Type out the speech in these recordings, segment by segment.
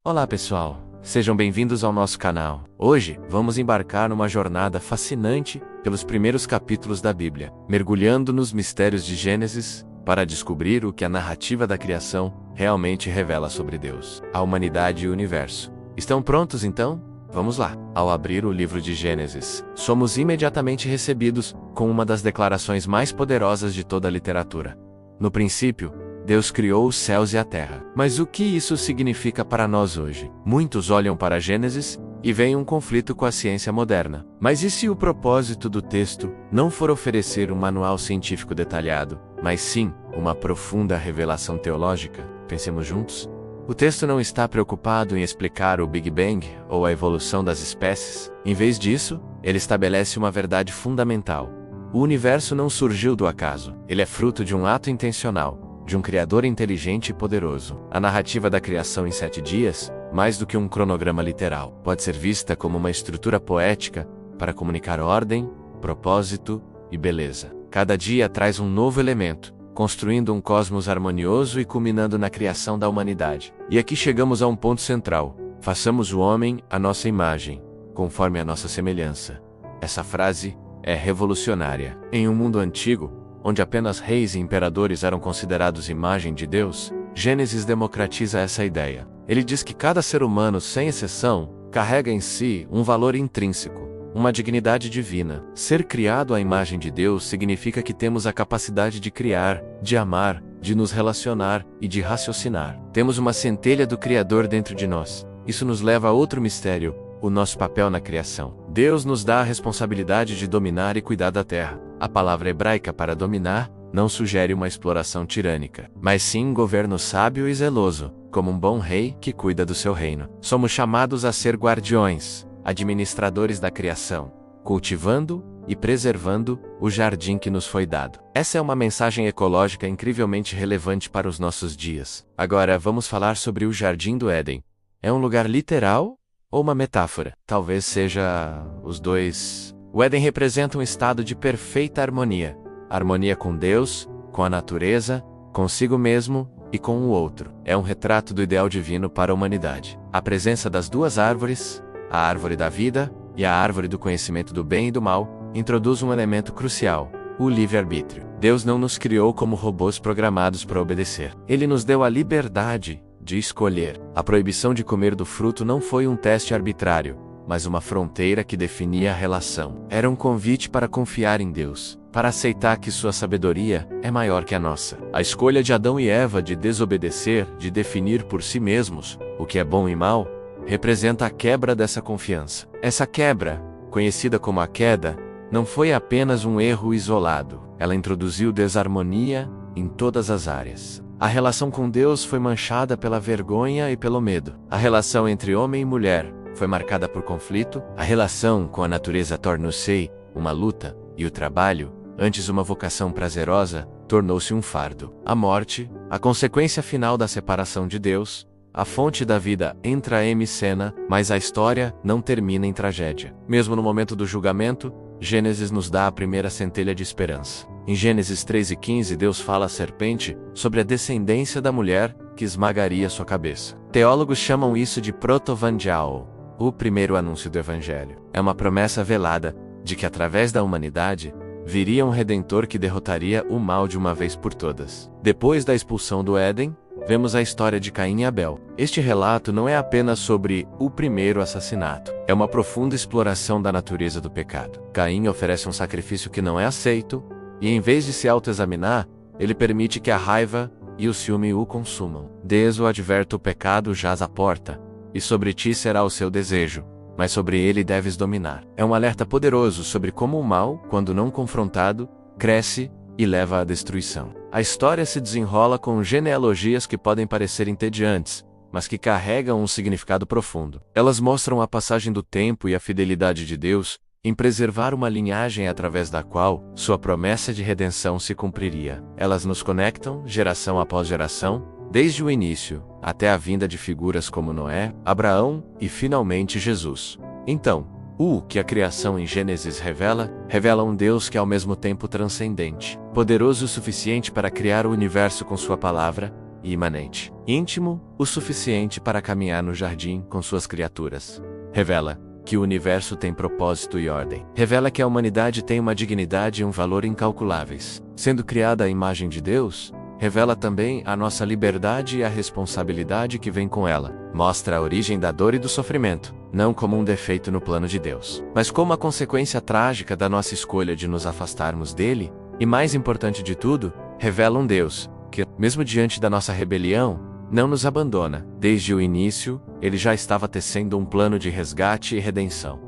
Olá pessoal, sejam bem-vindos ao nosso canal. Hoje, vamos embarcar numa jornada fascinante pelos primeiros capítulos da Bíblia, mergulhando nos mistérios de Gênesis para descobrir o que a narrativa da criação realmente revela sobre Deus, a humanidade e o universo. Estão prontos então? Vamos lá! Ao abrir o livro de Gênesis, somos imediatamente recebidos com uma das declarações mais poderosas de toda a literatura. No princípio, Deus criou os céus e a terra. Mas o que isso significa para nós hoje? Muitos olham para Gênesis e veem um conflito com a ciência moderna. Mas e se o propósito do texto não for oferecer um manual científico detalhado, mas sim uma profunda revelação teológica? Pensemos juntos. O texto não está preocupado em explicar o Big Bang ou a evolução das espécies. Em vez disso, ele estabelece uma verdade fundamental. O universo não surgiu do acaso. Ele é fruto de um ato intencional, de um Criador inteligente e poderoso. A narrativa da criação em 7 dias, mais do que um cronograma literal, pode ser vista como uma estrutura poética para comunicar ordem, propósito e beleza. Cada dia traz um novo elemento, construindo um cosmos harmonioso e culminando na criação da humanidade. E aqui chegamos a um ponto central: façamos o homem à nossa imagem, conforme a nossa semelhança. Essa frase é revolucionária. Em um mundo antigo, onde apenas reis e imperadores eram considerados imagem de Deus, Gênesis democratiza essa ideia. Ele diz que cada ser humano, sem exceção, carrega em si um valor intrínseco, uma dignidade divina. Ser criado à imagem de Deus significa que temos a capacidade de criar, de amar, de nos relacionar e de raciocinar. Temos uma centelha do Criador dentro de nós. Isso nos leva a outro mistério: o nosso papel na criação. Deus nos dá a responsabilidade de dominar e cuidar da terra. A palavra hebraica para dominar não sugere uma exploração tirânica, mas sim um governo sábio e zeloso, como um bom rei que cuida do seu reino. Somos chamados a ser guardiões, administradores da criação, cultivando e preservando o jardim que nos foi dado. Essa é uma mensagem ecológica incrivelmente relevante para os nossos dias. Agora, vamos falar sobre o Jardim do Éden. É um lugar literal ou uma metáfora? Talvez seja os dois. O Éden representa um estado de perfeita harmonia. Harmonia com Deus, com a natureza, consigo mesmo e com o outro. É um retrato do ideal divino para a humanidade. A presença das duas árvores, a árvore da vida e a árvore do conhecimento do bem e do mal, introduz um elemento crucial: o livre-arbítrio. Deus não nos criou como robôs programados para obedecer. Ele nos deu a liberdade de escolher. A proibição de comer do fruto não foi um teste arbitrário, mas uma fronteira que definia a relação. Era um convite para confiar em Deus, para aceitar que sua sabedoria é maior que a nossa. A escolha de Adão e Eva de desobedecer, de definir por si mesmos o que é bom e mal, representa a quebra dessa confiança. Essa quebra, conhecida como a queda, não foi apenas um erro isolado. Ela introduziu desarmonia em todas as áreas. A relação com Deus foi manchada pela vergonha e pelo medo. A relação entre homem e mulher foi marcada por conflito. A relação com a natureza tornou-se uma luta, e o trabalho, antes uma vocação prazerosa, tornou-se um fardo. A morte, a consequência final da separação de Deus, a fonte da vida, entra em cena, mas a história não termina em tragédia. Mesmo no momento do julgamento, Gênesis nos dá a primeira centelha de esperança. Em Gênesis 3:15, Deus fala à serpente sobre a descendência da mulher que esmagaria sua cabeça. Teólogos chamam isso de protovangel, o primeiro anúncio do Evangelho. É uma promessa velada de que através da humanidade viria um Redentor que derrotaria o mal de uma vez por todas. Depois da expulsão do Éden, vemos a história de Caim e Abel. Este relato não é apenas sobre o primeiro assassinato. É uma profunda exploração da natureza do pecado. Caim oferece um sacrifício que não é aceito, e em vez de se autoexaminar, ele permite que a raiva e o ciúme o consumam. Deus o adverte: o pecado jaz à porta, e sobre ti será o seu desejo, mas sobre ele deves dominar. É um alerta poderoso sobre como o mal, quando não confrontado, cresce e leva à destruição. A história se desenrola com genealogias que podem parecer entediantes, mas que carregam um significado profundo. Elas mostram a passagem do tempo e a fidelidade de Deus em preservar uma linhagem através da qual sua promessa de redenção se cumpriria. Elas nos conectam, geração após geração, desde o início até a vinda de figuras como Noé, Abraão e finalmente Jesus. Então, o que a criação em Gênesis revela um Deus que é ao mesmo tempo transcendente, poderoso o suficiente para criar o universo com sua palavra, e imanente, íntimo o suficiente para caminhar no jardim com suas criaturas. Revela que o universo tem propósito e ordem. Revela que a humanidade tem uma dignidade e um valor incalculáveis. Sendo criada à imagem de Deus, revela também a nossa liberdade e a responsabilidade que vem com ela. Mostra a origem da dor e do sofrimento, não como um defeito no plano de Deus, mas como a consequência trágica da nossa escolha de nos afastarmos dele, e mais importante de tudo, revela um Deus que, mesmo diante da nossa rebelião, não nos abandona. Desde o início, ele já estava tecendo um plano de resgate e redenção.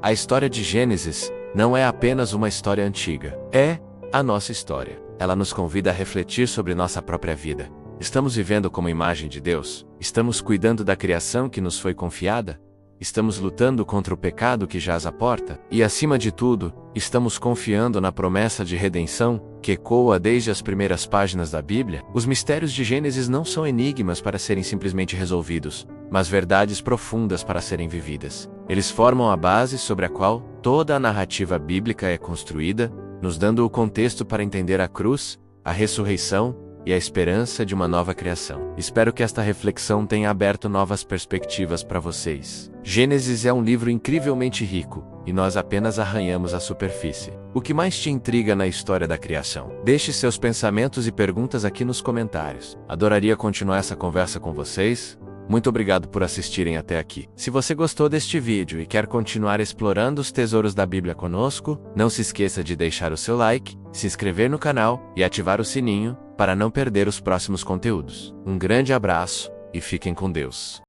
A história de Gênesis não é apenas uma história antiga, é a nossa história. Ela nos convida a refletir sobre nossa própria vida. Estamos vivendo como imagem de Deus? Estamos cuidando da criação que nos foi confiada? Estamos lutando contra o pecado que jaz à porta? E, acima de tudo, estamos confiando na promessa de redenção, que ecoa desde as primeiras páginas da Bíblia? Os mistérios de Gênesis não são enigmas para serem simplesmente resolvidos, mas verdades profundas para serem vividas. Eles formam a base sobre a qual toda a narrativa bíblica é construída, nos dando o contexto para entender a cruz, a ressurreição e a esperança de uma nova criação. Espero que esta reflexão tenha aberto novas perspectivas para vocês. Gênesis é um livro incrivelmente rico, e nós apenas arranhamos a superfície. O que mais te intriga na história da criação? Deixe seus pensamentos e perguntas aqui nos comentários. Adoraria continuar essa conversa com vocês. Muito obrigado por assistirem até aqui. Se você gostou deste vídeo e quer continuar explorando os tesouros da Bíblia conosco, não se esqueça de deixar o seu like, se inscrever no canal e ativar o sininho para não perder os próximos conteúdos. Um grande abraço e fiquem com Deus.